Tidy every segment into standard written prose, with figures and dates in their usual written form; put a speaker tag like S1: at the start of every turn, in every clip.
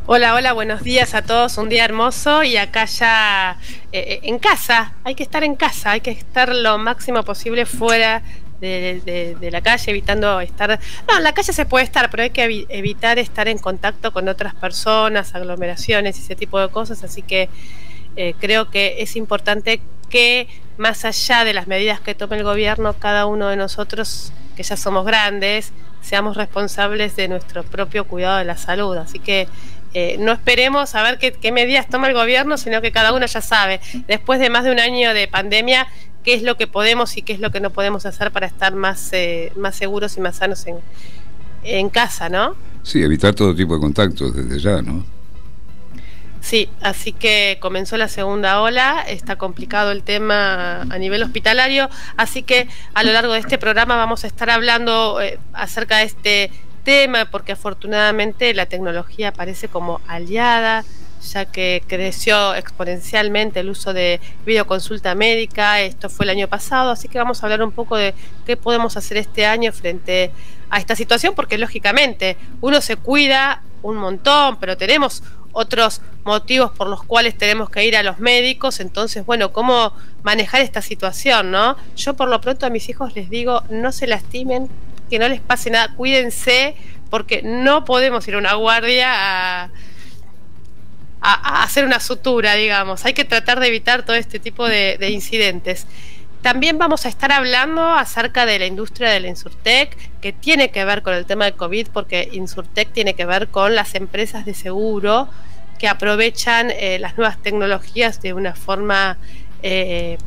S1: Hola, hola, buenos días a todos, un día hermoso y acá ya en casa, hay que estar en casa, hay que estar lo máximo posible fuera de la calle, evitando estar... No, en la calle se puede estar, pero hay que evitar estar en contacto con otras personas, aglomeraciones y ese tipo de cosas, así que creo que es importante que más allá de las medidas que tome el gobierno, cada uno de nosotros, que ya somos grandes, seamos responsables de nuestro propio cuidado de la salud, así que no esperemos a ver qué medidas toma el gobierno, sino que cada uno ya sabe, después de más de un año de pandemia, qué es lo que podemos y qué es lo que no podemos hacer para estar más seguros y más sanos en casa, ¿no?
S2: Sí, evitar todo tipo de contactos desde ya, ¿no?
S1: Sí, así que comenzó la segunda ola, está complicado el tema a nivel hospitalario, así que a lo largo de este programa vamos a estar hablando acerca de este tema, porque afortunadamente la tecnología aparece como aliada, ya que creció exponencialmente el uso de videoconsulta médica. Esto fue el año pasado, así que vamos a hablar un poco de qué podemos hacer este año frente a esta situación, porque lógicamente uno se cuida un montón, pero tenemos otros motivos por los cuales tenemos que ir a los médicos. Entonces, bueno, ¿cómo manejar esta situación, no? Yo por lo pronto a mis hijos les digo, no se lastimen, que no les pase nada, cuídense, porque no podemos ir a una guardia a hacer una sutura, digamos. Hay que tratar de evitar todo este tipo de incidentes. También vamos a estar hablando acerca de la industria del Insurtech, que tiene que ver con el tema de COVID, porque Insurtech tiene que ver con las empresas de seguro que aprovechan las nuevas tecnologías de una forma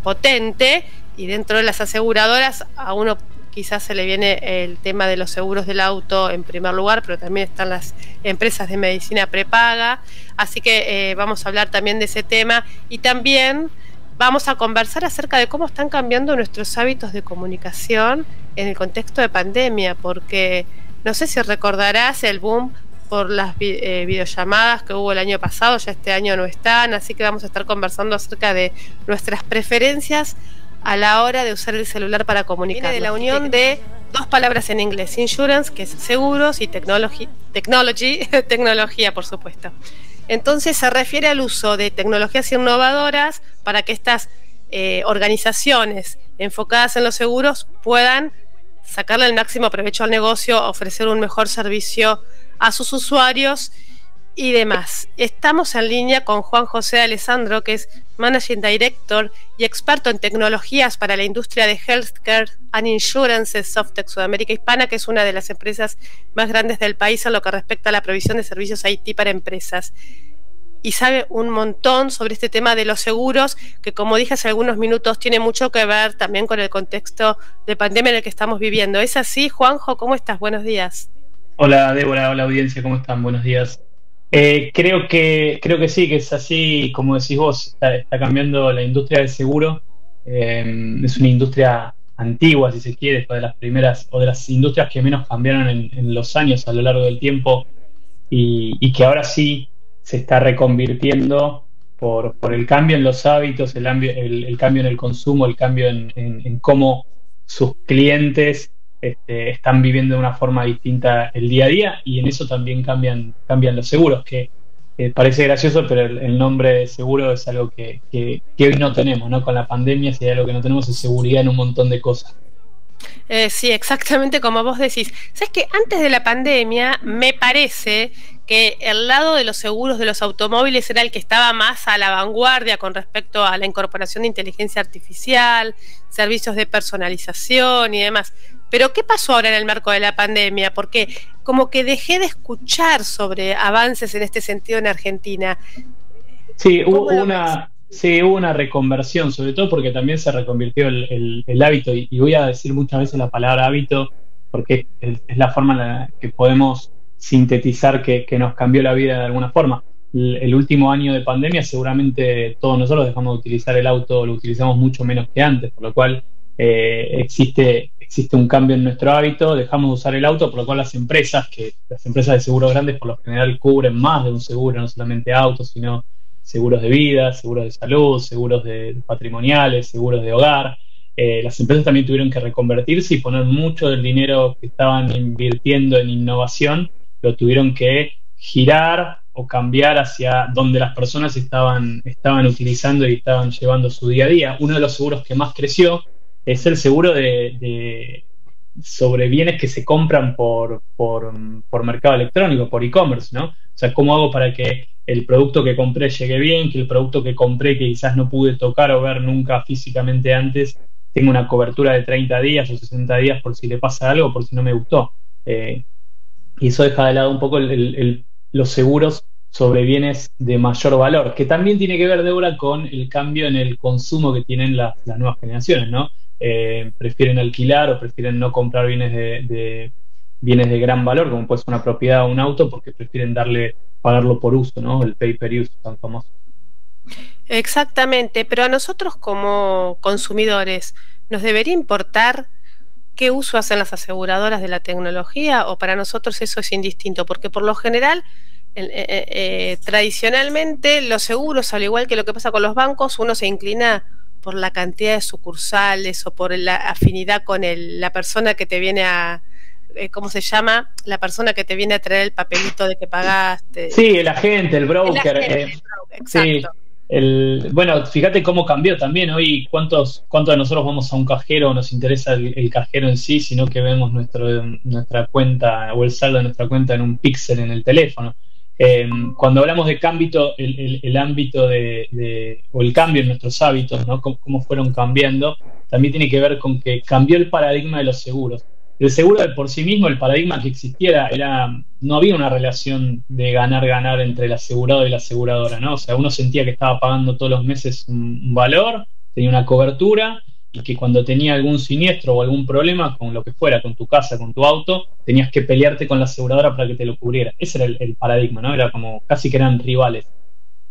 S1: potente, y dentro de las aseguradoras a uno quizás se le viene el tema de los seguros del auto en primer lugar, pero también están las empresas de medicina prepaga, así que vamos a hablar también de ese tema, y también vamos a conversar acerca de cómo están cambiando nuestros hábitos de comunicación en el contexto de pandemia, porque no sé si recordarás el boom por las videollamadas que hubo el año pasado, ya este año no están, así que vamos a estar conversando acerca de nuestras preferencias a la hora de usar el celular para comunicar. Viene de la unión de dos palabras en inglés, insurance, que es seguros, y technology, tecnología, por supuesto. Entonces se refiere al uso de tecnologías innovadoras para que estas organizaciones enfocadas en los seguros puedan sacarle el máximo provecho al negocio, ofrecer un mejor servicio a sus usuarios y demás. Estamos en línea con Juan José Alessandro, que es Managing Director y experto en tecnologías para la industria de Healthcare and Insurance Softec Sudamérica Hispana, que es una de las empresas más grandes del país en lo que respecta a la provisión de servicios IT para empresas. Y sabe un montón sobre este tema de los seguros, que como dije hace algunos minutos, tiene mucho que ver también con el contexto de pandemia en el que estamos viviendo. ¿Es así, Juanjo? ¿Cómo estás? Buenos días.
S3: Hola Débora, hola audiencia, ¿cómo están? Buenos días. Creo que sí, que es así como decís vos, está cambiando la industria del seguro. Es una industria antigua, si se quiere, fue de las primeras o de las industrias que menos cambiaron en los años a lo largo del tiempo, y que ahora sí se está reconvirtiendo por el cambio en los hábitos, el cambio en el consumo, el cambio en cómo sus clientes están viviendo de una forma distinta el día a día, y en eso también cambian los seguros, que parece gracioso, pero el nombre de seguro es algo que hoy no tenemos, ¿no? Con la pandemia, si hay algo que no tenemos es seguridad en un montón de cosas.
S1: Sí, exactamente como vos decís. ¿Sabes que antes de la pandemia me parece que el lado de los seguros de los automóviles era el que estaba más a la vanguardia con respecto a la incorporación de inteligencia artificial, servicios de personalización y demás? Pero ¿qué pasó ahora en el marco de la pandemia? Porque como que dejé de escuchar sobre avances en este sentido en Argentina.
S3: Sí, hubo una reconversión, sobre todo porque también se reconvirtió el hábito, y voy a decir muchas veces la palabra hábito porque es la forma en la que podemos sintetizar que nos cambió la vida de alguna forma. El último año de pandemia seguramente todos nosotros dejamos de utilizar el auto, lo utilizamos mucho menos que antes, por lo cual existe un cambio en nuestro hábito, dejamos de usar el auto, por lo cual las empresas de seguros grandes por lo general cubren más de un seguro, no solamente autos, sino seguros de vida, seguros de salud, seguros patrimoniales, seguros de hogar. Las empresas también tuvieron que reconvertirse y poner mucho del dinero que estaban invirtiendo en innovación, lo tuvieron que girar o cambiar hacia donde las personas estaban utilizando y estaban llevando su día a día. Uno de los seguros que más creció es el seguro sobre bienes que se compran por mercado electrónico, por e-commerce, ¿no? O sea, ¿cómo hago para que el producto que compré llegue bien, que el producto que compré que quizás no pude tocar o ver nunca físicamente antes tenga una cobertura de 30 días o 60 días por si le pasa algo, por si no me gustó? Y eso deja de lado un poco los seguros sobre bienes de mayor valor, que también tiene que ver, Débora, con el cambio en el consumo que tienen las nuevas generaciones, ¿no? Prefieren alquilar o prefieren no comprar bienes bienes de gran valor, como puede ser una propiedad o un auto, porque prefieren pagarlo por uso, ¿no? El pay per use tan famoso.
S1: Exactamente, pero a nosotros como consumidores, ¿nos debería importar qué uso hacen las aseguradoras de la tecnología, o para nosotros eso es indistinto? Porque por lo general, tradicionalmente, los seguros, al igual que lo que pasa con los bancos, uno se inclina por la cantidad de sucursales o por la afinidad con la persona que te viene a, ¿cómo se llama? La persona que te viene a traer el papelito de que pagaste.
S3: Sí, el agente, el broker.
S1: Exacto.
S3: Sí, bueno, fíjate cómo cambió también hoy. ¿Cuántos de nosotros vamos a un cajero o nos interesa el cajero en sí, sino que vemos nuestra cuenta o el saldo de nuestra cuenta en un píxel en el teléfono? Cuando hablamos de ámbito, el ámbito o el cambio en nuestros hábitos, ¿no? Cómo fueron cambiando, también tiene que ver con que cambió el paradigma de los seguros. El seguro de por sí mismo, el paradigma que existiera no había una relación de ganar entre el asegurado y la aseguradora, ¿no? O sea, uno sentía que estaba pagando todos los meses un valor, tenía una cobertura, y que cuando tenía algún siniestro o algún problema con lo que fuera, con tu casa, con tu auto, tenías que pelearte con la aseguradora para que te lo cubriera. Ese era el paradigma, ¿no? Era como casi que eran rivales.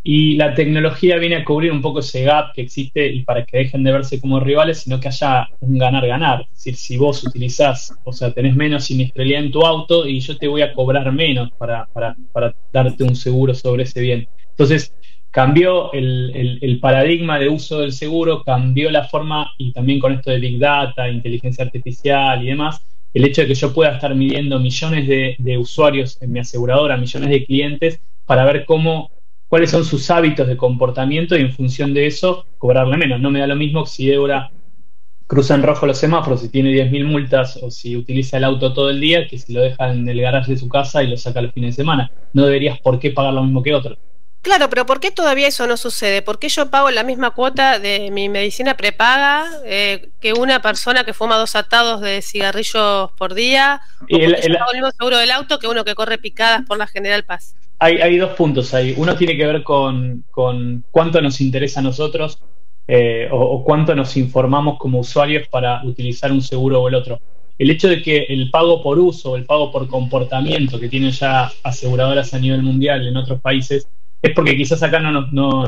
S3: Y la tecnología viene a cubrir un poco ese gap que existe, y para que dejen de verse como rivales, sino que haya un ganar-ganar. Es decir, si vos utilizás, o sea, tenés menos siniestralidad en tu auto y yo te voy a cobrar menos para darte un seguro sobre ese bien. Entonces, cambió el paradigma de uso del seguro, cambió la forma, y también con esto de Big Data, inteligencia artificial y demás, el hecho de que yo pueda estar midiendo millones de usuarios en mi aseguradora, millones de clientes, para ver cuáles son sus hábitos de comportamiento, y en función de eso cobrarle menos. No me da lo mismo si Débora cruza en rojo los semáforos y tiene 10.000 multas, o si utiliza el auto todo el día, que si lo deja en el garaje de su casa y lo saca los fines de semana. No deberías por qué pagar lo mismo que otro.
S1: Claro, pero ¿por qué todavía eso no sucede? ¿Por qué yo pago la misma cuota de mi medicina prepaga que una persona que fuma 2 atados de cigarrillos por día? ¿O porque yo pago el mismo seguro del auto que uno que corre picadas por la General Paz?
S3: Hay dos puntos ahí. Uno tiene que ver con cuánto nos interesa a nosotros, o cuánto nos informamos como usuarios para utilizar un seguro o el otro. El hecho de que el pago por uso o el pago por comportamiento que tienen ya aseguradoras a nivel mundial en otros países es porque quizás acá no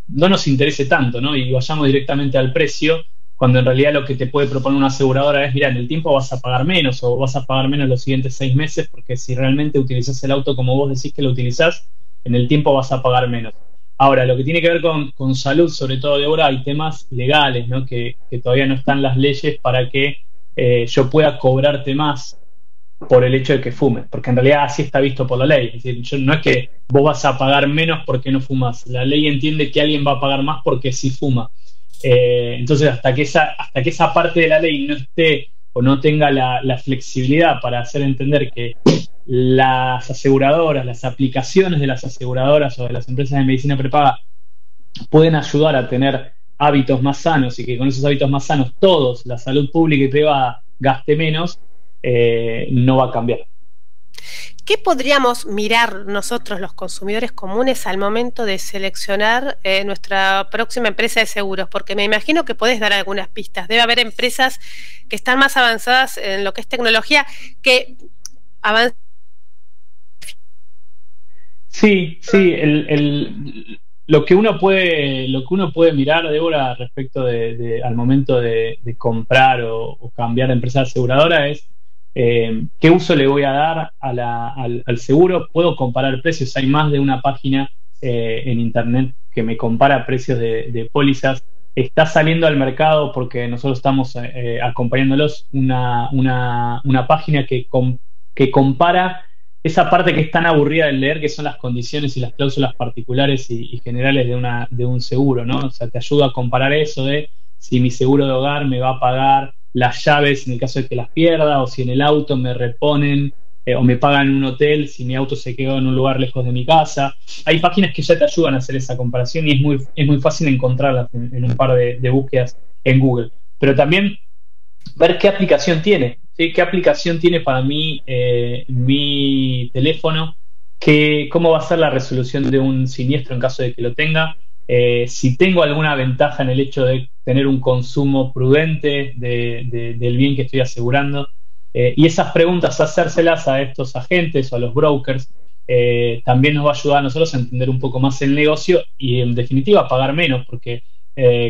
S3: nos interese tanto, ¿no? Y vayamos directamente al precio, cuando en realidad lo que te puede proponer una aseguradora es: mira, en el tiempo vas a pagar menos, o vas a pagar menos los siguientes 6 meses, porque si realmente utilizás el auto como vos decís que lo utilizás, en el tiempo vas a pagar menos. Ahora, lo que tiene que ver con salud, sobre todo, Débora, hay temas legales, ¿no? Que todavía no están las leyes para que yo pueda cobrarte más por el hecho de que fumes, porque en realidad así está visto por la ley. Es decir, no es que vos vas a pagar menos porque no fumas. La ley entiende que alguien va a pagar más porque sí fuma. Entonces, hasta que esa parte de la ley no esté o no tenga la flexibilidad para hacer entender que las aseguradoras, las aplicaciones de las aseguradoras o de las empresas de medicina prepaga pueden ayudar a tener hábitos más sanos, y que con esos hábitos más sanos todos, la salud pública y privada, gaste menos, no va a cambiar.
S1: ¿Qué podríamos mirar nosotros, los consumidores comunes, al momento de seleccionar nuestra próxima empresa de seguros? Porque me imagino que podés dar algunas pistas. Debe haber empresas que están más avanzadas en lo que es tecnología, que avanzan.
S3: Sí, lo que uno puede mirar, Débora, respecto al momento de comprar o cambiar de empresa aseguradora es qué uso le voy a dar al seguro. Puedo comparar precios. Hay más de una página en internet que me compara precios de pólizas. Está saliendo al mercado, porque nosotros estamos acompañándolos, una página que compara esa parte que es tan aburrida de leer, que son las condiciones y las cláusulas particulares y generales de un seguro, ¿no? O sea, te ayuda a comparar eso de si mi seguro de hogar me va a pagar las llaves en el caso de que las pierda, o si en el auto me reponen o me pagan un hotel si mi auto se quedó en un lugar lejos de mi casa. Hay páginas que ya te ayudan a hacer esa comparación y es muy fácil encontrarlas en un par de búsquedas en Google. Pero también ver qué aplicación tiene, ¿sí? ¿Qué aplicación tiene para mí mi teléfono? ¿Cómo va a ser la resolución de un siniestro en caso de que lo tenga? Si tengo alguna ventaja en el hecho de tener un consumo prudente del bien que estoy asegurando. Y esas preguntas, hacérselas a estos agentes o a los brokers, también nos va a ayudar a nosotros a entender un poco más el negocio y en definitiva a pagar menos, porque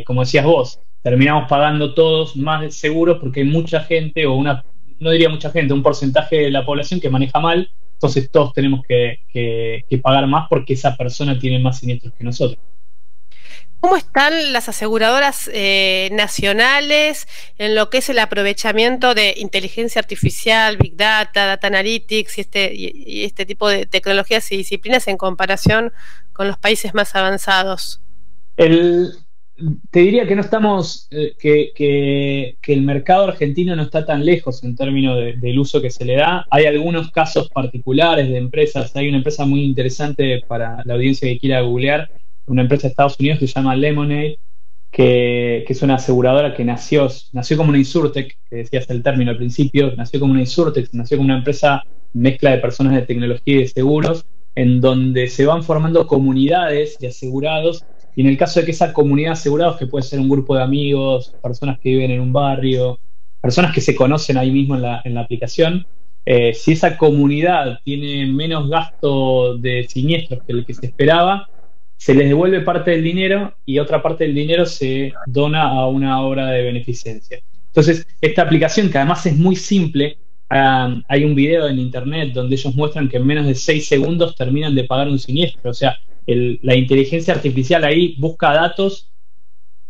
S3: como decías vos, terminamos pagando todos más seguros porque hay mucha gente, no diría mucha gente, un porcentaje de la población que maneja mal, entonces todos tenemos que pagar más porque esa persona tiene más siniestros que nosotros.
S1: ¿Cómo están las aseguradoras nacionales en lo que es el aprovechamiento de inteligencia artificial, Big Data, Data Analytics y este tipo de tecnologías y disciplinas en comparación con los países más avanzados?
S3: Te diría que no estamos, que el mercado argentino no está tan lejos en términos del uso que se le da. Hay algunos casos particulares de empresas. Hay una empresa muy interesante para la audiencia que quiera googlear, una empresa de Estados Unidos que se llama Lemonade, que es una aseguradora que nació como una insurtech, que decías el término al principio, nació como una insurtech, nació como una empresa mezcla de personas de tecnología y de seguros, en donde se van formando comunidades de asegurados, y en el caso de que esa comunidad de asegurados, que puede ser un grupo de amigos, personas que viven en un barrio, personas que se conocen ahí mismo en la aplicación, si esa comunidad tiene menos gasto de siniestros que el que se esperaba, se les devuelve parte del dinero y otra parte del dinero se dona a una obra de beneficencia. Entonces, esta aplicación, que además es muy simple, hay un video en internet donde ellos muestran que en menos de 6 segundos terminan de pagar un siniestro. O sea, la inteligencia artificial ahí busca datos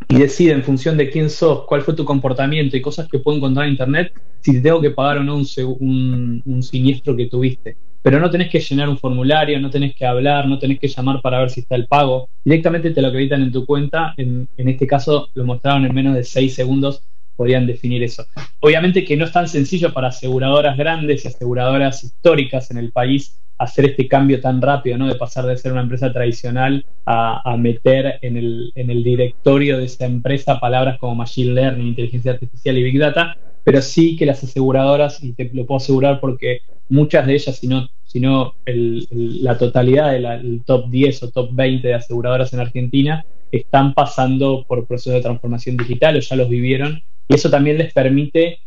S3: y decide en función de quién sos, cuál fue tu comportamiento y cosas que puedo encontrar en internet, si te tengo que pagar o no un siniestro que tuviste. Pero no tenés que llenar un formulario, no tenés que hablar, no tenés que llamar para ver si está el pago. Directamente te lo acreditan en tu cuenta. En este caso lo mostraron en menos de 6 segundos, podrían definir eso. Obviamente que no es tan sencillo para aseguradoras grandes y aseguradoras históricas en el país hacer este cambio tan rápido, ¿no? De pasar de ser una empresa tradicional a meter en el directorio de esa empresa palabras como Machine Learning, Inteligencia Artificial y Big Data, pero sí que las aseguradoras, y te lo puedo asegurar porque muchas de ellas, sino la totalidad del top 10 o top 20 de aseguradoras en Argentina, están pasando por procesos de transformación digital o ya los vivieron, y eso también les permite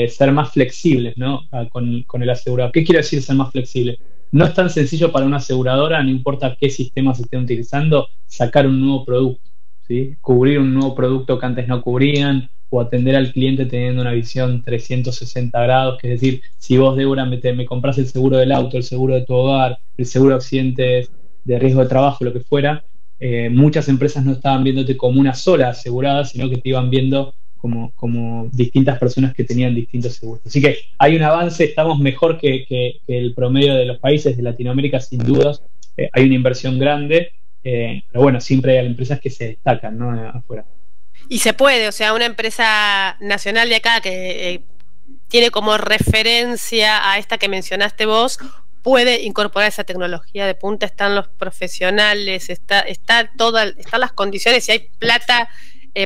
S3: ser más flexibles, ¿no? con el asegurador. ¿Qué quiere decir ser más flexible? No es tan sencillo para una aseguradora, no importa qué sistema se estén utilizando, sacar un nuevo producto, ¿sí? Cubrir un nuevo producto que antes no cubrían, o atender al cliente teniendo una visión 360 grados, que es decir, si vos, Débora, me compras el seguro del auto, el seguro de tu hogar, el seguro de accidentes de riesgo de trabajo, lo que fuera, muchas empresas no estaban viéndote como una sola asegurada, sino que te iban viendo como distintas personas que tenían distintos seguros. Así que hay un avance, estamos mejor que el promedio de los países de Latinoamérica, sin dudas. Hay una inversión grande, pero bueno, siempre hay empresas que se destacan, ¿no? Afuera.
S1: Y se puede, o sea, una empresa nacional de acá que tiene como referencia a esta que mencionaste vos, puede incorporar esa tecnología de punta, están los profesionales, están las condiciones y hay plata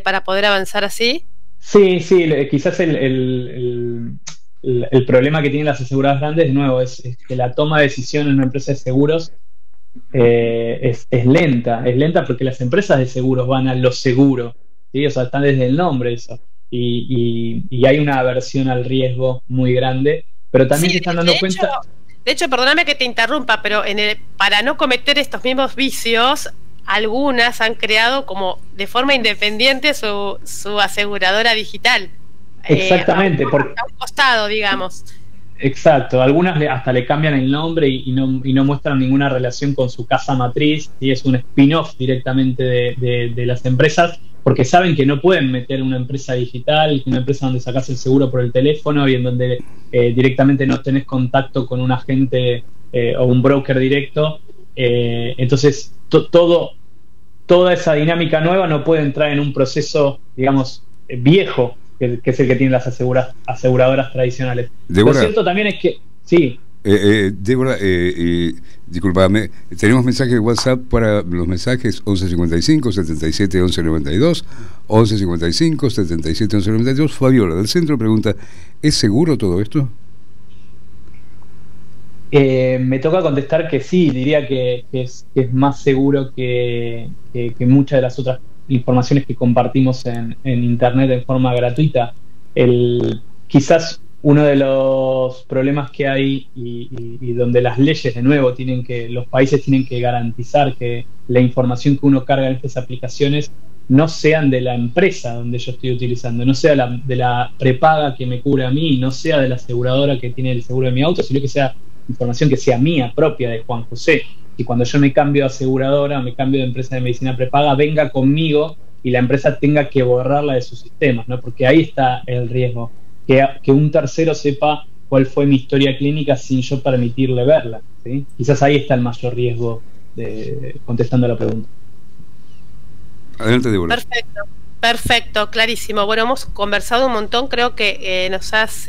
S1: para poder avanzar así.
S3: Sí, quizás el problema que tienen las aseguradoras grandes, de nuevo, es que la toma de decisión en una empresa de seguros es lenta porque las empresas de seguros van a lo seguro, ¿sí? O sea, están desde el nombre eso, y hay una aversión al riesgo muy grande, pero también se están dando cuenta.
S1: De hecho, perdóname que te interrumpa, pero para no cometer estos mismos vicios, algunas han creado como de forma independiente su aseguradora digital.
S3: Exactamente.
S1: A un costado, digamos.
S3: Exacto. Algunas hasta le cambian el nombre y no muestran ninguna relación con su casa matriz, y es un spin-off directamente de las empresas, porque saben que no pueden meter una empresa digital, una empresa donde sacas el seguro por el teléfono y en donde directamente no tenés contacto con un agente o un broker directo. Entonces, toda esa dinámica nueva no puede entrar en un proceso, digamos, viejo, que es el que tienen las aseguradoras tradicionales.
S2: Débora,
S3: lo cierto también es que, sí.
S2: Débora, disculpame, tenemos mensajes de WhatsApp para los mensajes 1155 77 1192, 1155 77 1192. Fabiola del centro pregunta, ¿es seguro todo esto?
S3: Me toca contestar que sí, diría que es más seguro que muchas de las otras informaciones que compartimos en Internet de forma gratuita. Quizás uno de los problemas que hay y donde las leyes, de nuevo, los países tienen que garantizar que la información que uno carga en estas aplicaciones no sean de la empresa donde yo estoy utilizando, no sea de la prepaga que me cubre a mí, no sea de la aseguradora que tiene el seguro de mi auto, sino que sea información que sea mía, propia, de Juan José. Y cuando yo me cambio de aseguradora, me cambio de empresa de medicina prepaga, venga conmigo y la empresa tenga que borrarla de sus sistemas, ¿no? Porque ahí está el riesgo, que un tercero sepa cuál fue mi historia clínica sin yo permitirle verla, ¿sí? Quizás ahí está el mayor riesgo, contestando a la pregunta.
S2: Adelante, Débora.
S1: Perfecto, clarísimo. Bueno, hemos conversado un montón, creo que nos has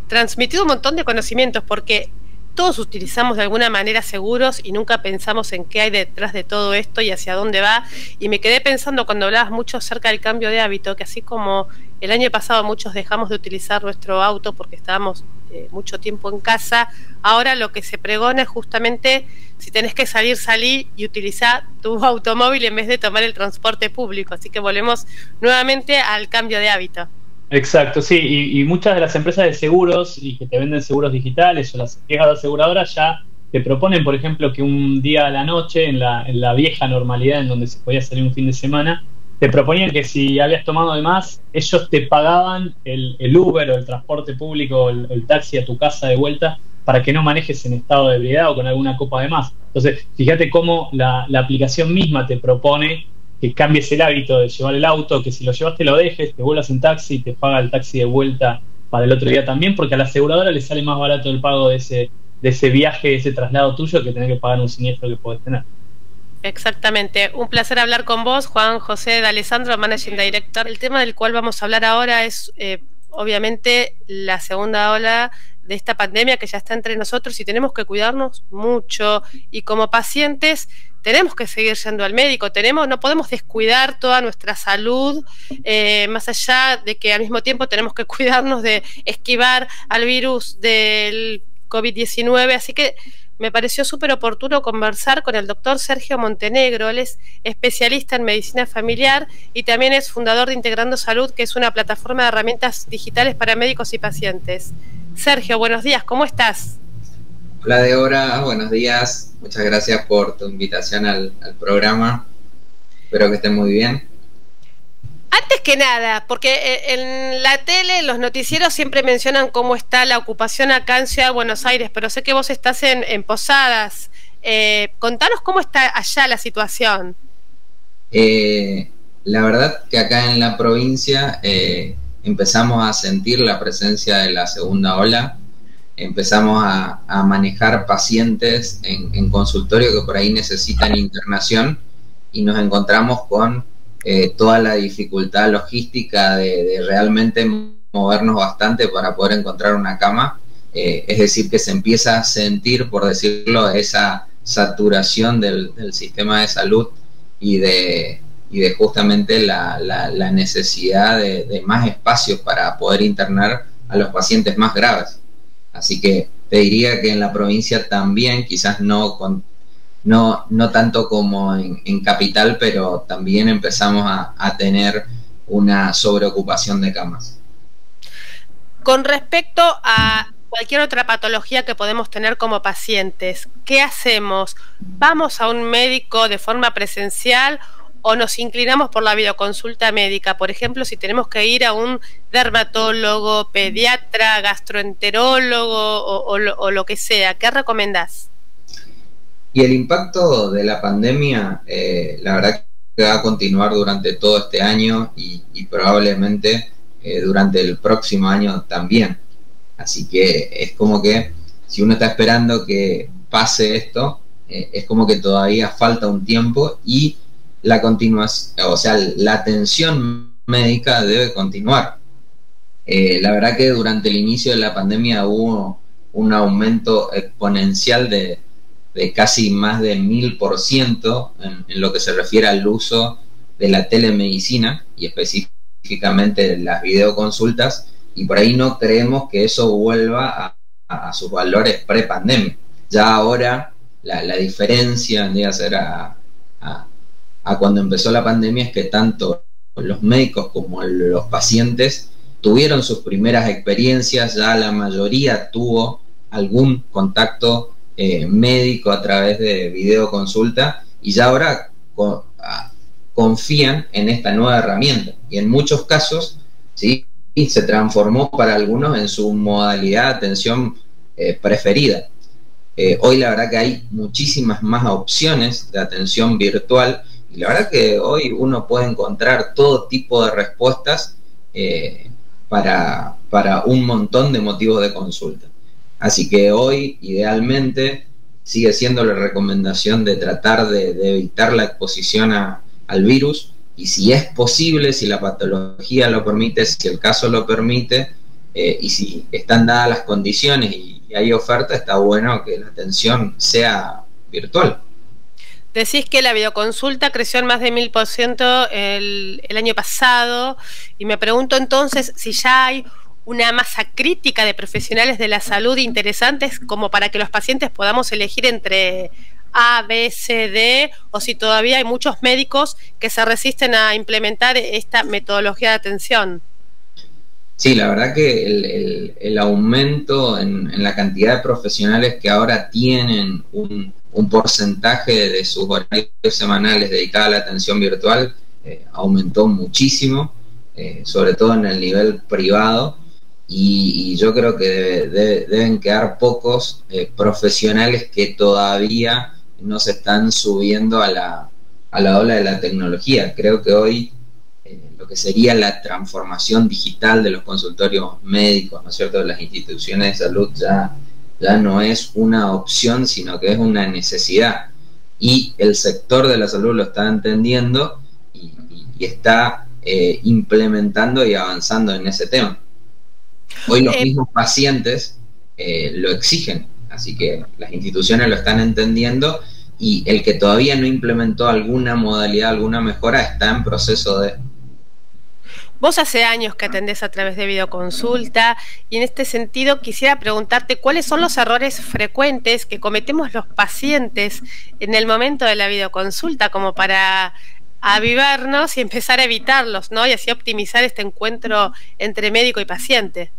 S1: transmitido un montón de conocimientos, porque todos utilizamos de alguna manera seguros y nunca pensamos en qué hay detrás de todo esto y hacia dónde va. Y me quedé pensando cuando hablabas mucho acerca del cambio de hábito, que así como el año pasado muchos dejamos de utilizar nuestro auto porque estábamos mucho tiempo en casa, ahora lo que se pregona es justamente, si tenés que salir, salí y utilizar tu automóvil en vez de tomar el transporte público. Así que volvemos nuevamente al cambio de hábito.
S3: Exacto, sí, y muchas de las empresas de seguros y que te venden seguros digitales o las viejas aseguradoras ya te proponen, por ejemplo, que un día a la noche, en la vieja normalidad en donde se podía salir un fin de semana, te proponían que si habías tomado de más, ellos te pagaban el Uber o el transporte público o el taxi a tu casa de vuelta para que no manejes en estado de ebriedad o con alguna copa de más. Entonces, fíjate cómo la aplicación misma te propone que cambies el hábito de llevar el auto, que si lo llevaste lo dejes, te vuelvas en taxi y te paga el taxi de vuelta para el otro día también, porque a la aseguradora le sale más barato el pago de ese viaje, de ese traslado tuyo, que tener que pagar un siniestro que podés tener.
S1: Exactamente. Un placer hablar con vos, Juan José D'Alessandro, Managing Director. El tema del cual vamos a hablar ahora es, obviamente, la segunda ola de esta pandemia que ya está entre nosotros y tenemos que cuidarnos mucho. Y como pacientes tenemos que seguir yendo al médico, no podemos descuidar toda nuestra salud, más allá de que al mismo tiempo tenemos que cuidarnos de esquivar al virus del COVID-19, así que me pareció súper oportuno conversar con el doctor Sergio Montenegro. Él es especialista en medicina familiar y también es fundador de Integrando Salud, que es una plataforma de herramientas digitales para médicos y pacientes. Sergio, buenos días, ¿cómo estás?
S4: Hola Débora, buenos días. Muchas gracias por tu invitación al programa. Espero que estén muy bien.
S1: Antes que nada, porque en la tele, en los noticieros siempre mencionan cómo está la ocupación acá en Ciudad de Buenos Aires, pero sé que vos estás en Posadas. Contanos cómo está allá la situación.
S4: La verdad que acá en la provincia empezamos a sentir la presencia de la segunda ola. Empezamos a manejar pacientes en consultorio que por ahí necesitan internación y nos encontramos con toda la dificultad logística de realmente movernos bastante para poder encontrar una cama. Es decir, que se empieza a sentir, por decirlo, esa saturación del sistema de salud y de justamente la necesidad de más espacios para poder internar a los pacientes más graves. Así que te diría que en la provincia también, quizás no tanto como en capital, pero también empezamos a tener una sobreocupación de camas.
S1: Con respecto a cualquier otra patología que podemos tener como pacientes, ¿qué hacemos? ¿Vamos a un médico de forma presencial o nos inclinamos por la videoconsulta médica? Por ejemplo, si tenemos que ir a un dermatólogo, pediatra, gastroenterólogo o lo que sea, ¿qué recomendás?
S4: Y el impacto de la pandemia, la verdad que va a continuar durante todo este año y probablemente durante el próximo año también. Así que es como que si uno está esperando que pase esto, es como que todavía falta un tiempo y la continuación, o sea, la atención médica debe continuar. La verdad que durante el inicio de la pandemia hubo un aumento exponencial de casi más de 1000% en lo que se refiere al uso de la telemedicina y específicamente las videoconsultas, y por ahí no creemos que eso vuelva a sus valores pre-pandemia. Ya ahora la diferencia vendría a ser a cuando empezó la pandemia es que tanto los médicos como los pacientes tuvieron sus primeras experiencias, ya la mayoría tuvo algún contacto médico a través de videoconsulta y ya ahora confían en esta nueva herramienta y en muchos casos ¿sí? se transformó para algunos en su modalidad de atención preferida. Hoy la verdad que hay muchísimas más opciones de atención virtual y la verdad que hoy uno puede encontrar todo tipo de respuestas para un montón de motivos de consulta. Así que hoy, idealmente, sigue siendo la recomendación de tratar de evitar la exposición al virus y si es posible, si la patología lo permite, si el caso lo permite y si están dadas las condiciones y hay oferta, está bueno que la atención sea virtual.
S1: Decís que la videoconsulta creció en más de 1000% el año pasado y me pregunto entonces si ya hay una masa crítica de profesionales de la salud interesantes como para que los pacientes podamos elegir entre A, B, C, D, o si todavía hay muchos médicos que se resisten a implementar esta metodología de atención.
S4: Sí, la verdad que el aumento en la cantidad de profesionales que ahora tienen un porcentaje de sus horarios semanales dedicados a la atención virtual aumentó muchísimo, sobre todo en el nivel privado, y yo creo que deben quedar pocos profesionales que todavía no se están subiendo a la ola de la tecnología. Creo que hoy lo que sería la transformación digital de los consultorios médicos, ¿no es cierto?, de las instituciones de salud ya no es una opción, sino que es una necesidad. Y el sector de la salud lo está entendiendo y está implementando y avanzando en ese tema. Hoy los mismos pacientes lo exigen, así que las instituciones lo están entendiendo y el que todavía no implementó alguna modalidad, alguna mejora, está en proceso de...
S1: Vos hace años que atendés a través de videoconsulta y en este sentido quisiera preguntarte cuáles son los errores frecuentes que cometemos los pacientes en el momento de la videoconsulta como para avivarnos y empezar a evitarlos, ¿no? Y así optimizar este encuentro entre médico y paciente.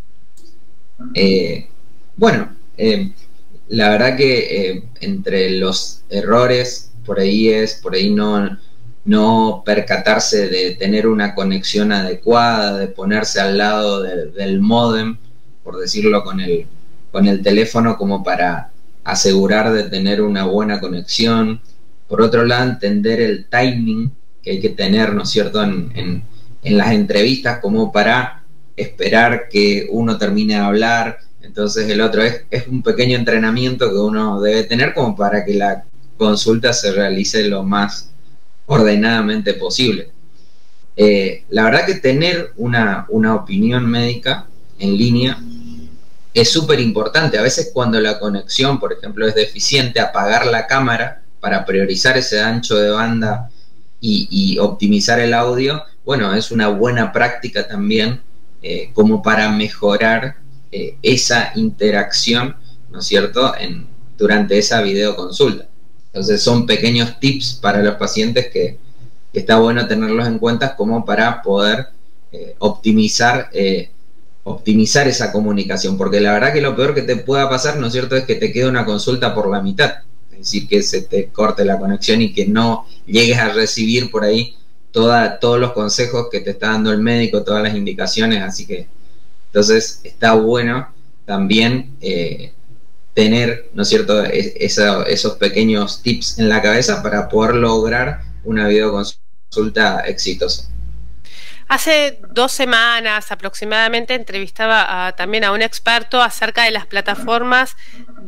S4: La verdad que entre los errores por ahí no percatarse de tener una conexión adecuada, de ponerse al lado del módem, por decirlo con el teléfono, como para asegurar de tener una buena conexión. Por otro lado, entender el timing que hay que tener, ¿no es cierto?, en las entrevistas, como para esperar que uno termine de hablar. Entonces el otro es un pequeño entrenamiento que uno debe tener como para que la consulta se realice lo más ordenadamente posible. La verdad que tener una opinión médica en línea es súper importante. A veces cuando la conexión, por ejemplo, es deficiente, apagar la cámara para priorizar ese ancho de banda y optimizar el audio, bueno, es una buena práctica también como para mejorar esa interacción, ¿no es cierto?, durante esa videoconsulta. Entonces son pequeños tips para los pacientes que está bueno tenerlos en cuenta como para poder optimizar esa comunicación, porque la verdad que lo peor que te pueda pasar, ¿no es cierto?, es que te quede una consulta por la mitad, es decir, que se te corte la conexión y que no llegues a recibir por ahí todos los consejos que te está dando el médico, todas las indicaciones. Así que entonces está bueno también tener, ¿no es cierto?, esos pequeños tips en la cabeza para poder lograr una videoconsulta exitosa.
S1: Hace 2 semanas aproximadamente entrevistaba también a un experto acerca de las plataformas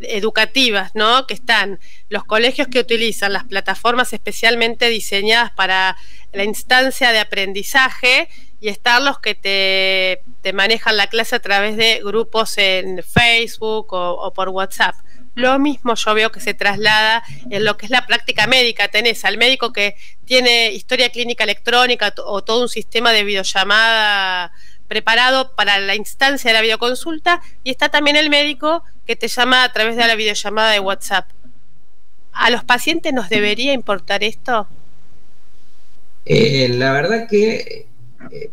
S1: educativas, ¿no? Que están los colegios que utilizan las plataformas especialmente diseñadas para la instancia de aprendizaje, y están los que te manejan la clase a través de grupos en Facebook o por WhatsApp. Lo mismo yo veo que se traslada en lo que es la práctica médica. Tenés al médico que tiene historia clínica electrónica o todo un sistema de videollamada preparado para la instancia de la videoconsulta, y está también el médico que te llama a través de la videollamada de WhatsApp. ¿A los pacientes nos debería importar esto?
S4: La verdad que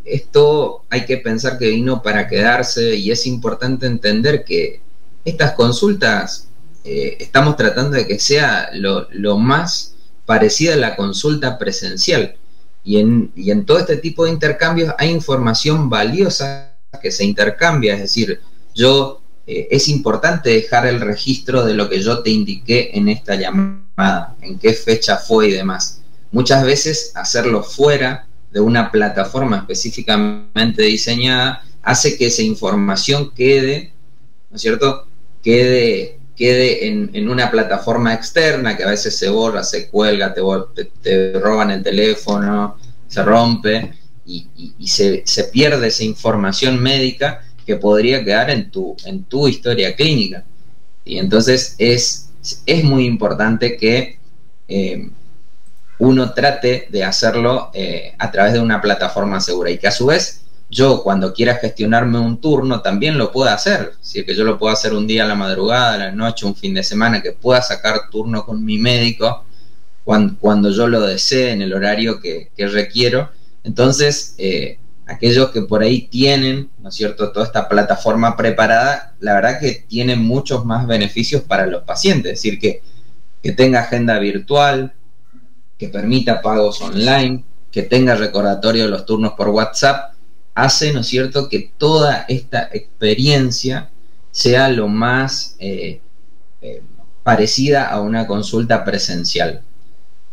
S4: esto hay que pensar que vino para quedarse, y es importante entender que estas consultas estamos tratando de que sea lo más parecida a la consulta presencial, y en todo este tipo de intercambios hay información valiosa que se intercambia. Es decir, es importante dejar el registro de lo que yo te indiqué en esta llamada, en qué fecha fue y demás. Muchas veces hacerlo fuera de una plataforma específicamente diseñada hace que esa información quede, ¿no es cierto?, quede en una plataforma externa, que a veces se borra, se cuelga, te roban el teléfono, se rompe, y se pierde esa información médica que podría quedar en tu historia clínica. Y entonces es muy importante que uno trate de hacerlo a través de una plataforma segura, y que a su vez yo, cuando quiera gestionarme un turno, también lo pueda hacer. Es decir, que yo lo puedo hacer un día a la madrugada, a la noche, un fin de semana, que pueda sacar turno con mi médico cuando yo lo desee, en el horario que requiero. Entonces, aquellos que por ahí tienen, ¿no es cierto?, toda esta plataforma preparada, la verdad que tiene muchos más beneficios para los pacientes. Es decir, que tenga agenda virtual, que permita pagos online, que tenga recordatorio de los turnos por WhatsApp, hace, ¿no es cierto?, que toda esta experiencia sea lo más parecida a una consulta presencial.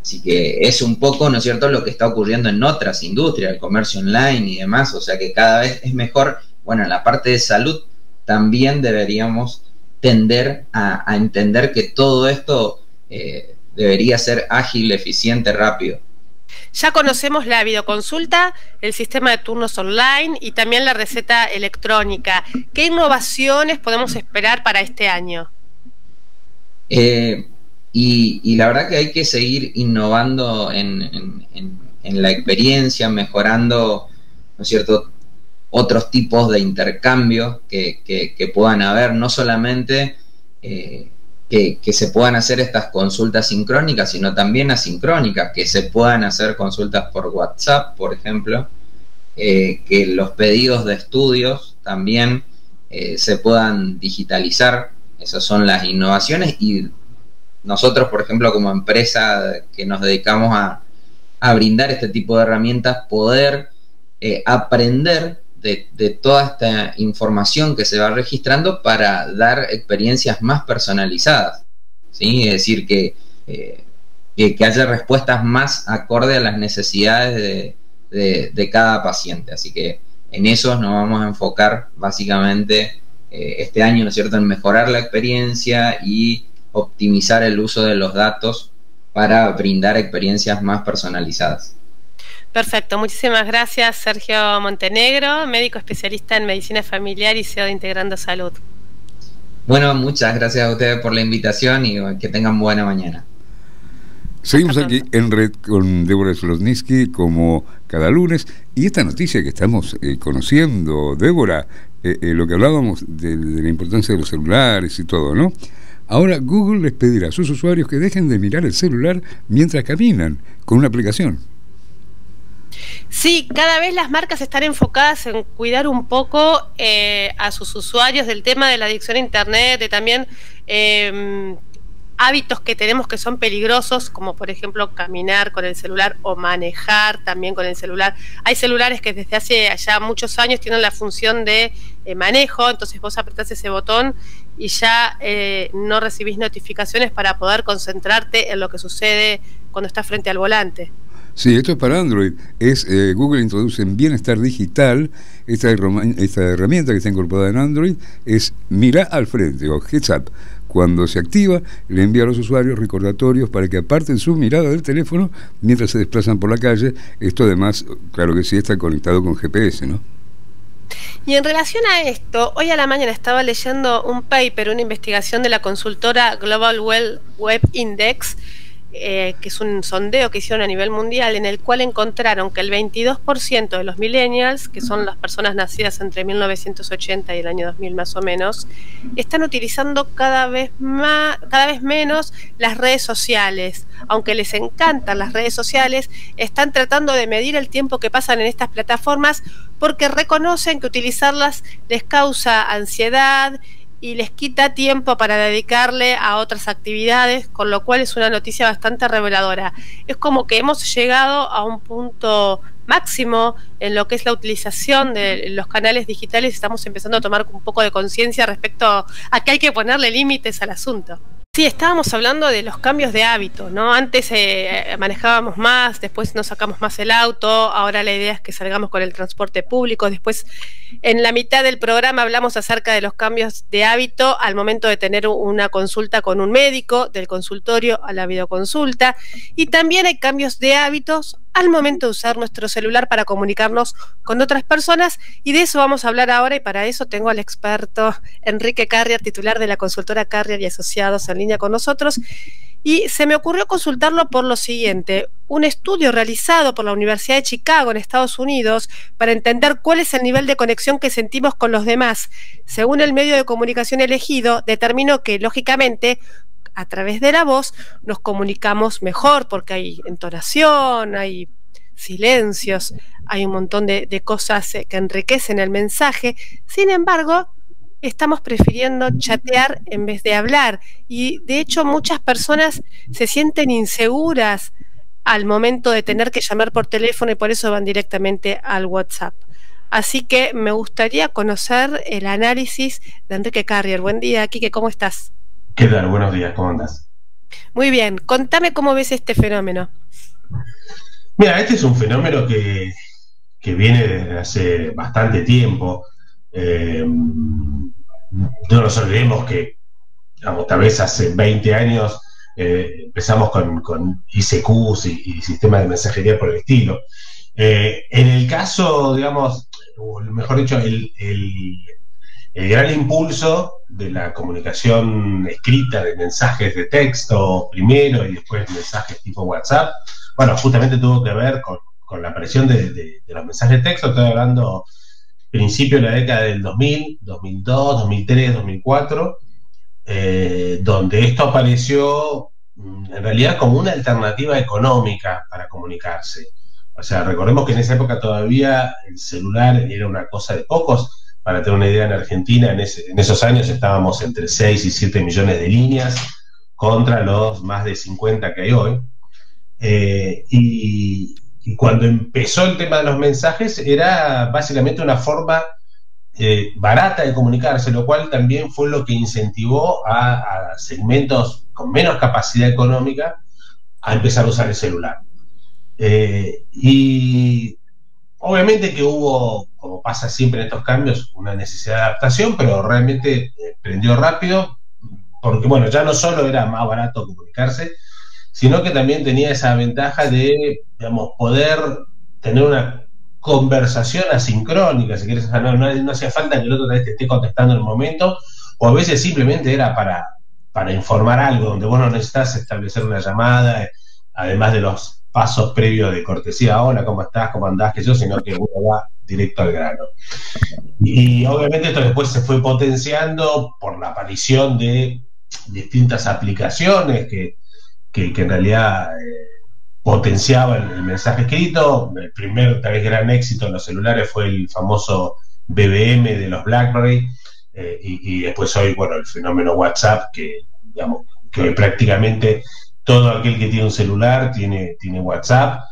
S4: Así que es un poco, ¿no es cierto?, lo que está ocurriendo en otras industrias, el comercio online y demás. O sea que cada vez es mejor. Bueno, en la parte de salud también deberíamos tender a entender que todo esto debería ser ágil, eficiente, rápido.
S1: Ya conocemos la videoconsulta, el sistema de turnos online y también la receta electrónica. ¿Qué innovaciones podemos esperar para este año?
S4: Y la verdad que hay que seguir innovando en la experiencia, mejorando, ¿no es cierto?, otros tipos de intercambios que puedan haber, no solamente que se puedan hacer estas consultas sincrónicas, sino también asincrónicas, que se puedan hacer consultas por WhatsApp, por ejemplo, que los pedidos de estudios también se puedan digitalizar. Esas son las innovaciones, y nosotros, por ejemplo, como empresa que nos dedicamos a brindar este tipo de herramientas, poder aprender de toda esta información que se va registrando para dar experiencias más personalizadas, ¿sí? Es decir, que haya respuestas más acorde a las necesidades de cada paciente. Así que en eso nos vamos a enfocar básicamente este año, ¿no es cierto?, en mejorar la experiencia y optimizar el uso de los datos para brindar experiencias más personalizadas.
S1: Perfecto, muchísimas gracias, Sergio Montenegro, médico especialista en medicina familiar y CEO de Integrando Salud.
S4: Bueno, muchas gracias a ustedes por la invitación y que tengan buena mañana.
S2: Seguimos aquí en Red con Débora Slotnitzky como cada lunes, y esta noticia que estamos conociendo, Débora, lo que hablábamos de la importancia de los celulares y todo, ¿no? Ahora Google les pedirá a sus usuarios que dejen de mirar el celular mientras caminan con una aplicación.
S1: Sí, cada vez las marcas están enfocadas en cuidar un poco a sus usuarios del tema de la adicción a Internet, de también hábitos que tenemos que son peligrosos, como por ejemplo caminar con el celular o manejar también con el celular. Hay celulares que desde hace ya muchos años tienen la función de manejo, entonces vos apretás ese botón y ya no recibís notificaciones para poder concentrarte en lo que sucede cuando estás frente al volante.
S2: Sí, esto es para Android. Google introduce en Bienestar Digital esta herramienta que está incorporada en Android, es Mira al Frente o Heads Up. Cuando se activa, le envía a los usuarios recordatorios para que aparten su mirada del teléfono mientras se desplazan por la calle. Esto además, claro que sí, está conectado con GPS, ¿no?
S1: Y en relación a esto, hoy a la mañana estaba leyendo un paper, una investigación de la consultora Global Web Index, que es un sondeo que hicieron a nivel mundial, en el cual encontraron que el 22% de los millennials, que son las personas nacidas entre 1980 y el año 2000 más o menos, están utilizando cada vez menos las redes sociales. Aunque les encantan las redes sociales, están tratando de medir el tiempo que pasan en estas plataformas porque reconocen que utilizarlas les causa ansiedad y les quita tiempo para dedicarle a otras actividades, con lo cual es una noticia bastante reveladora. Es como que hemos llegado a un punto máximo en lo que es la utilización de los canales digitales. Estamos empezando a tomar un poco de conciencia respecto a que hay que ponerle límites al asunto. Sí, estábamos hablando de los cambios de hábito, ¿no? Antes manejábamos más, después nos sacamos más el auto, ahora la idea es que salgamos con el transporte público, después en la mitad del programa hablamos acerca de los cambios de hábito al momento de tener una consulta con un médico, del consultorio a la videoconsulta, y también hay cambios de hábitos al momento de usar nuestro celular para comunicarnos con otras personas, y de eso vamos a hablar ahora, y para eso tengo al experto Enrique Carrier, titular de la consultora Carrier y Asociados, en línea con nosotros, y se me ocurrió consultarlo por lo siguiente: un estudio realizado por la Universidad de Chicago en Estados Unidos para entender cuál es el nivel de conexión que sentimos con los demás según el medio de comunicación elegido, determinó que, lógicamente, a través de la voz nos comunicamos mejor porque hay entonación, hay silencios, hay un montón de cosas que enriquecen el mensaje. Sin embargo, estamos prefiriendo chatear en vez de hablar, y de hecho muchas personas se sienten inseguras al momento de tener que llamar por teléfono y por eso van directamente al WhatsApp. Así que me gustaría conocer el análisis de Enrique Carrier. Buen día, Quique, ¿cómo estás?
S5: ¿Qué tal? Buenos días, ¿cómo andás?
S1: Muy bien, contame cómo ves este fenómeno.
S5: Mira, este es un fenómeno que viene desde hace bastante tiempo. No nos olvidemos que, digamos, tal vez hace 20 años empezamos con ICQs y sistemas de mensajería por el estilo. En el caso, digamos, o mejor dicho, el gran impulso de la comunicación escrita, de mensajes de texto primero y después mensajes tipo WhatsApp, bueno, justamente tuvo que ver con la aparición de los mensajes de texto. Estoy hablando principio de la década del 2000, 2002, 2003, 2004, donde esto apareció en realidad como una alternativa económica para comunicarse. O sea, recordemos que en esa época todavía el celular era una cosa de pocos. Para tener una idea, en Argentina en esos años estábamos entre 6 y 7 millones de líneas contra los más de 50 que hay hoy. Y cuando empezó el tema de los mensajes era básicamente una forma barata de comunicarse, lo cual también fue lo que incentivó a segmentos con menos capacidad económica a empezar a usar el celular. Y obviamente que hubo, como pasa siempre en estos cambios, una necesidad de adaptación, pero realmente prendió rápido, porque bueno, ya no solo era más barato comunicarse, sino que también tenía esa ventaja de, digamos, poder tener una conversación asincrónica, si quieres. No hacía falta que el otro te esté contestando en el momento, o a veces simplemente era para informar algo, donde vos no necesitas establecer una llamada, además de los pasos previos de cortesía: hola, ¿cómo estás? ¿Cómo andás? Que yo, sino que uno va directo al grano. Y obviamente esto después se fue potenciando por la aparición de distintas aplicaciones que en realidad potenciaban el mensaje escrito. El primer, tal vez, gran éxito en los celulares fue el famoso BBM de los BlackBerry, y después hoy, bueno, el fenómeno WhatsApp, que digamos que prácticamente todo aquel que tiene un celular tiene WhatsApp,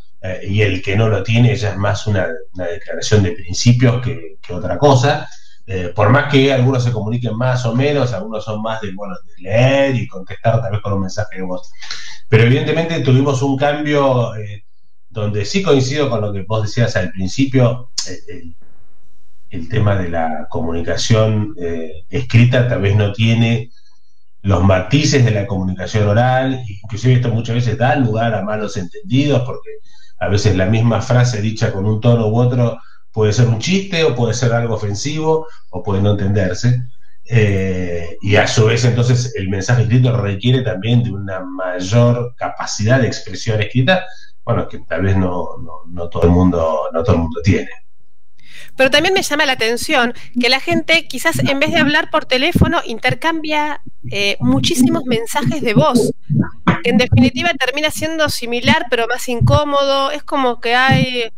S5: y el que no lo tiene ya es más una declaración de principios que otra cosa. Por más que algunos se comuniquen más o menos, algunos son más de leer y contestar tal vez con un mensaje de voz. Pero evidentemente tuvimos un cambio donde sí coincido con lo que vos decías al principio, el tema de la comunicación escrita tal vez no tiene los matices de la comunicación oral, inclusive esto muchas veces da lugar a malos entendidos, porque a veces la misma frase dicha con un tono u otro puede ser un chiste, o puede ser algo ofensivo, o puede no entenderse. Y a su vez entonces el mensaje escrito requiere también de una mayor capacidad de expresión escrita, bueno, que tal vez no todo el mundo tiene.
S1: Pero también me llama la atención que la gente quizás en vez de hablar por teléfono intercambia muchísimos mensajes de voz, que en definitiva termina siendo similar pero más incómodo. Es como que hay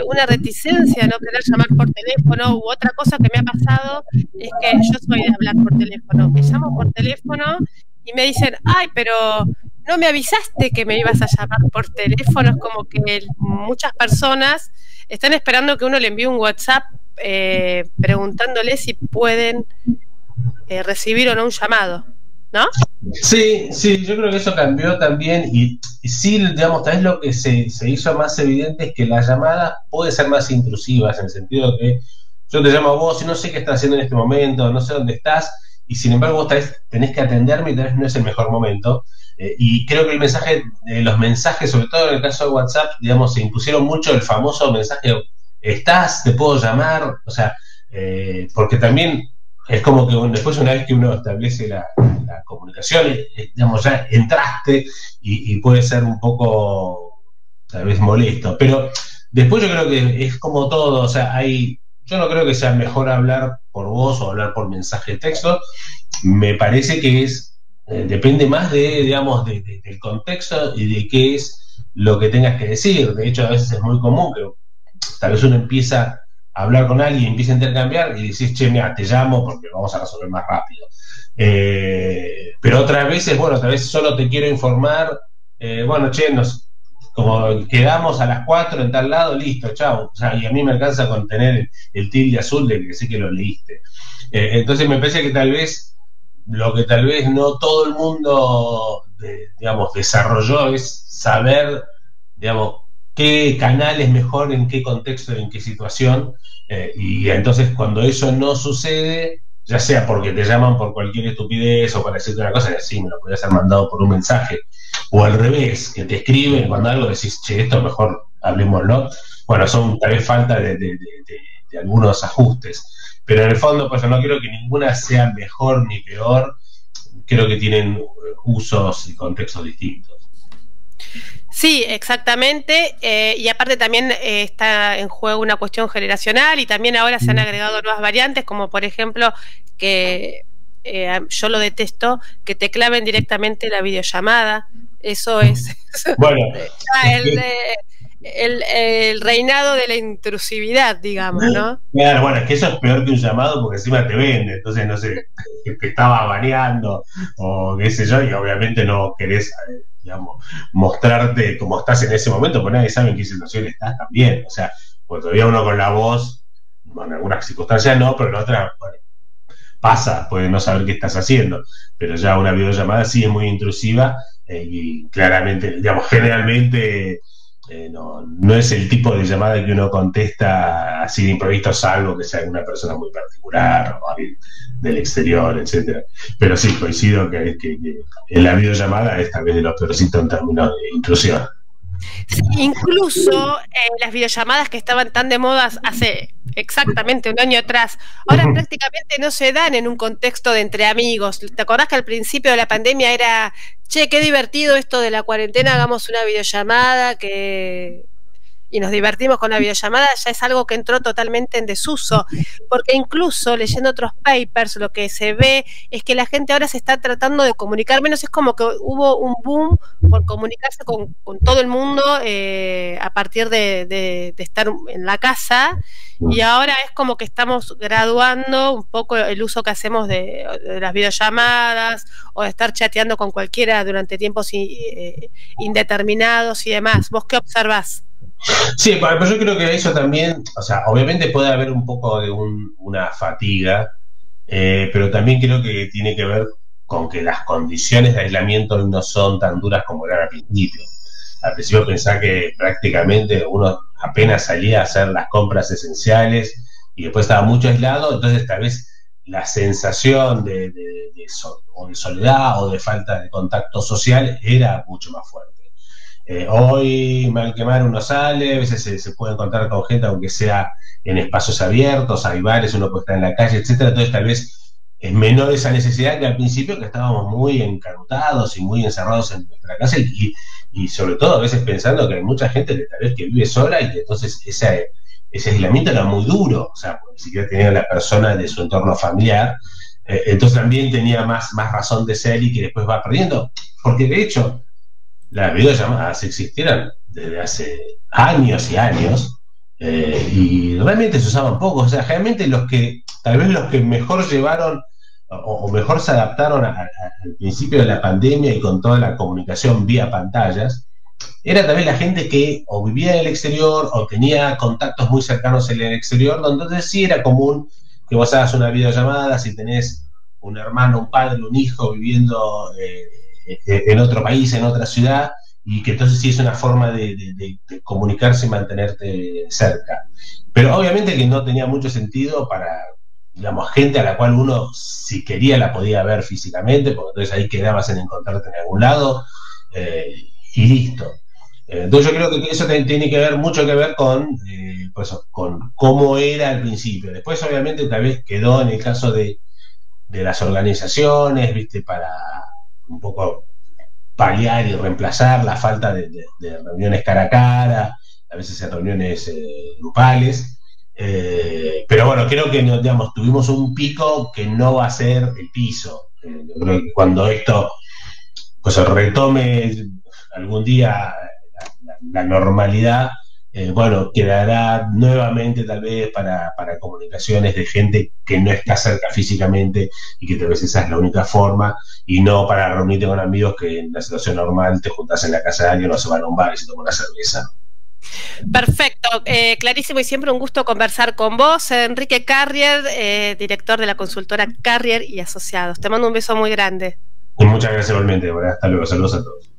S1: una reticencia a no querer llamar por teléfono. U otra cosa que me ha pasado es que yo soy de hablar por teléfono, me llamo por teléfono y me dicen, ay, pero no me avisaste que me ibas a llamar por teléfono. Es como que muchas personas están esperando que uno le envíe un WhatsApp preguntándole si pueden recibir o no un llamado, ¿no?
S5: Sí, yo creo que eso cambió también, y sí, digamos, tal vez lo que se hizo más evidente es que la llamada puede ser más intrusivas, en el sentido que yo te llamo a vos y no sé qué estás haciendo en este momento, no sé dónde estás, y sin embargo vos tal vez tenés que atenderme y tal vez no es el mejor momento. Y creo que los mensajes, sobre todo en el caso de WhatsApp, digamos, se impusieron mucho el famoso mensaje, ¿estás? ¿Te puedo llamar? O sea, porque también es como que después, una vez que uno establece la comunicación, digamos, ya entraste y puede ser un poco, tal vez, molesto. Pero después yo creo que es como todo, o sea, yo no creo que sea mejor hablar por voz o hablar por mensaje de texto. Me parece que depende más digamos, del contexto y de qué es lo que tengas que decir. De hecho, a veces es muy común que tal vez uno empieza a hablar con alguien, empieza a intercambiar y decís, che, mira, te llamo porque vamos a resolver más rápido. Pero otras veces, bueno, tal vez solo te quiero informar, bueno, che, como quedamos a las 4 en tal lado, listo, chao. O sea, y a mí me alcanza con tener el tilde azul de que sé que lo leíste. Entonces me parece que tal vez lo que tal vez no todo el mundo, digamos, desarrolló es saber, digamos, qué canal es mejor, en qué contexto, en qué situación, y entonces cuando eso no sucede, ya sea porque te llaman por cualquier estupidez o para decirte una cosa, que sí, me lo podrías haber mandado por un mensaje, o al revés, que te escriben cuando algo decís, che, esto mejor hablemoslo. Bueno, son tal vez falta de algunos ajustes. Pero en el fondo, pues yo no creo que ninguna sea mejor ni peor, creo que tienen usos y contextos distintos.
S1: Sí, exactamente, y aparte también está en juego una cuestión generacional, y también ahora se han agregado nuevas variantes, como por ejemplo que yo lo detesto, que te claven directamente la videollamada. Eso es
S5: bueno,
S1: el reinado de la intrusividad, digamos, ¿no?
S5: Claro, bueno, es que eso es peor que un llamado porque encima te vende, entonces no sé, te estaba baneando o qué sé yo, y obviamente no querés, digamos, mostrarte como estás en ese momento, porque nadie sabe en qué situación estás también. O sea, pues todavía uno con la voz, bueno, en algunas circunstancias no, pero en otras, bueno, pasa, puede no saber qué estás haciendo, pero ya una videollamada sí es muy intrusiva, y claramente, digamos, generalmente no es el tipo de llamada que uno contesta así de improviso, salvo que sea una persona muy particular o alguien del exterior, etcétera. Pero sí, coincido que en la videollamada es tal vez de los peorcitos en términos de intrusión.
S1: Sí, incluso las videollamadas que estaban tan de moda hace exactamente un año atrás, ahora prácticamente no se dan en un contexto de entre amigos. ¿Te acordás que al principio de la pandemia era, che, qué divertido esto de la cuarentena, hagamos una videollamada y nos divertimos con la videollamada? Ya es algo que entró totalmente en desuso, porque incluso leyendo otros papers lo que se ve es que la gente ahora se está tratando de comunicar menos. Es como que hubo un boom por comunicarse con todo el mundo a partir de estar en la casa, y ahora es como que estamos graduando un poco el uso que hacemos de las videollamadas o de estar chateando con cualquiera durante tiempos indeterminados y demás. ¿Vos qué observás?
S5: Sí, pero yo creo que eso también, o sea, obviamente puede haber un poco de una fatiga, pero también creo que tiene que ver con que las condiciones de aislamiento no son tan duras como eran al principio. al principio pensaba que prácticamente uno apenas salía a hacer las compras esenciales y después estaba mucho aislado, entonces tal vez la sensación de soledad o de falta de contacto social era mucho más fuerte. Hoy, mal que mal, uno sale, a veces se puede encontrar con gente, aunque sea en espacios abiertos, hay bares, uno puede estar en la calle, etcétera. Entonces tal vez es menor esa necesidad que al principio, que estábamos muy encanutados y muy encerrados en nuestra casa y sobre todo a veces pensando que hay mucha gente que tal vez que vive sola y que entonces ese aislamiento era muy duro, o sea, ni siquiera tenía la persona de su entorno familiar, entonces también tenía más razón de ser y que después va perdiendo, porque de hecho las videollamadas existieran desde hace años y años, y realmente se usaban poco, o sea, realmente tal vez los que mejor llevaron o mejor se adaptaron al principio de la pandemia y con toda la comunicación vía pantallas, era también la gente que o vivía en el exterior o tenía contactos muy cercanos en el exterior, donde entonces sí era común que vos hagas una videollamada si tenés un hermano, un padre, un hijo viviendo en otro país, en otra ciudad, y que entonces sí es una forma de comunicarse y mantenerte cerca. Pero obviamente que no tenía mucho sentido para, digamos, gente a la cual uno, si quería, la podía ver físicamente, porque entonces ahí quedabas en encontrarte en algún lado, y listo. Entonces yo creo que eso tiene que ver mucho que ver pues, con cómo era al principio. Después, obviamente, tal vez quedó en el caso de las organizaciones, ¿viste? Para un poco paliar y reemplazar la falta de reuniones cara a cara, a veces en reuniones grupales. Pero bueno, creo que digamos, tuvimos un pico que no va a ser el piso. Yo creo que cuando esto pues retome algún día la normalidad, bueno, quedará nuevamente tal vez para comunicaciones de gente que no está cerca físicamente y que tal vez esa es la única forma, y no para reunirte con amigos que en la situación normal te juntás en la casa de alguien o se van a un bar y se toman una cerveza.
S1: Perfecto, clarísimo y siempre un gusto conversar con vos, Enrique Carrier, director de la consultora Carrier y Asociados. Te mando un beso muy grande.
S5: Y muchas gracias igualmente, hasta luego, saludos a todos.